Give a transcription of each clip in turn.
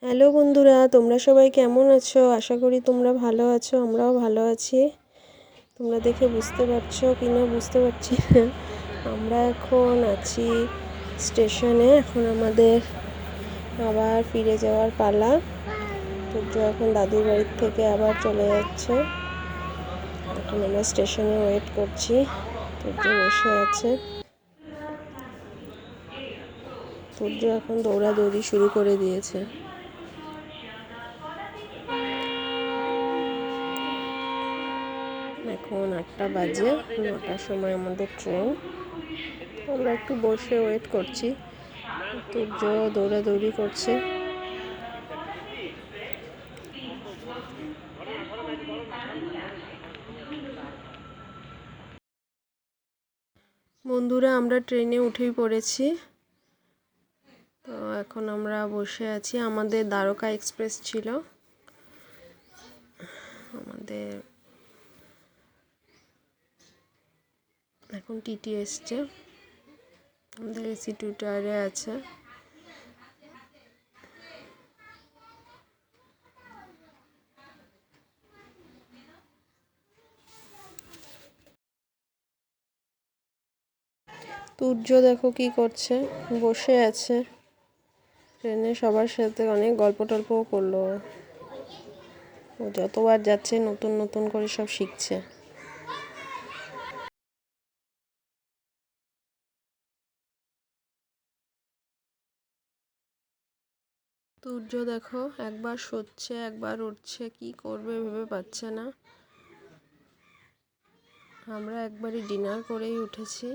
Hello বন্ধুরা, তোমরা সবাই কেমন আছো? আশা করি তোমরা ভালো আছো। আমরাও ভালো আছি। তোমরা দেখে বুঝতে পারছো কি না বুঝতে পারছি না। আমরা এখন আছি স্টেশনে। এখন আমাদের আবার ফিরে যাওয়ার পালা। সূর্য এখন দাদুর বাড়ির থেকে আবার চলে যাচ্ছে। এখন আমরা স্টেশনে ওয়েট করছি। সূর্য বসে আছে। সূর্য এখন দৌড়াদৌড়ি শুরু করে দিয়েছে। এখন 8টা বাজে, 9টার সময় আমাদের ট্রেন। আমরা একটু বসে ওয়েট করছি। সূর্য দৌড়াদৌড়ি করছে। বন্ধুরা, আমরা ট্রেনে উঠেই পড়েছি। তো এখন আমরা বসে আছি। আমাদের দ্বারকা এক্সপ্রেস ছিল। আমাদের এখন টিটি এসছে। আমাদের এসি 2 টায়ারে আছে। সূর্য দেখো কি করছে, বসে আছে ট্রেনে। সবার সাথে অনেক গল্প টল্পও করলো। ও যতবার যাচ্ছে নতুন নতুন করে সব শিখছে। সূর্য দেখো একবার শোচ্ছে একবার উঠছে, কি করবে ভেবে পাচ্ছে না। আমরা একবারই ডিনার করেই উঠেছি।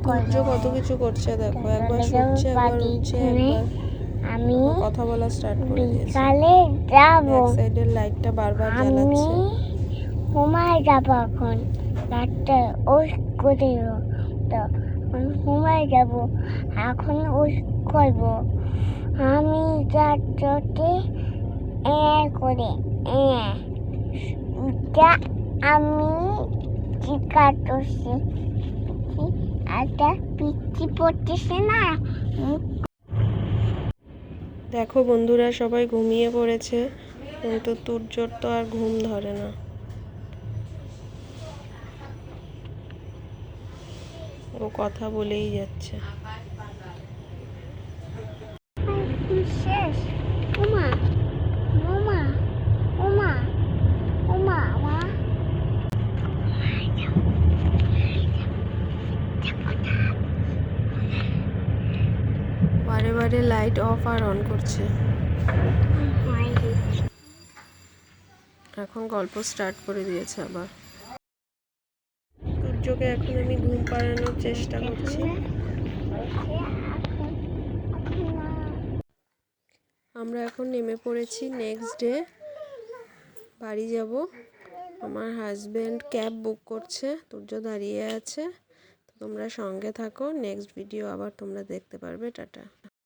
সূর্য কত কিছু করছে দেখো, একবার শুচ্ছে একবার উঠছে, একবার আমি কথা বলা স্টার্ট করে দিয়েছে। ব্যাক সাইডের লাইটটা বারবার জ্বালাচ্ছে। ঘুমায় যাবো এখন, রাতটা ওষ করে তো ঘুমায় যাবো। এখন ওষ করবো আমি যাতে করে আমি চিকাতেছি একটা পিচ্ছি পড়তেছে না। দেখো বন্ধুরা, সবাই ঘুমিয়ে পড়েছে, কিন্তু সূর্যর তো আর ঘুম ধরে না। ও কথা বলেই যাচ্ছে। শেষ ওমা ওমা ওমা ওমা মা বারে বারে লাইট অফ আর অন করছে। এখন গল্প স্টার্ট করে দিয়েছে আবার। সূর্যকে এখন আমি ঘুম পাড়ানোর চেষ্টা করছি। আমরা এখন নেমে পড়েছি। নেক্সট ডে বাড়ি যাব। আমার হাজব্যান্ড ক্যাব বুক করছে, সূর্য দাঁড়িয়ে আছে। তোমরা সঙ্গে থাকো, নেক্সট ভিডিও আবার তোমরা দেখতে পারবে। টাটা।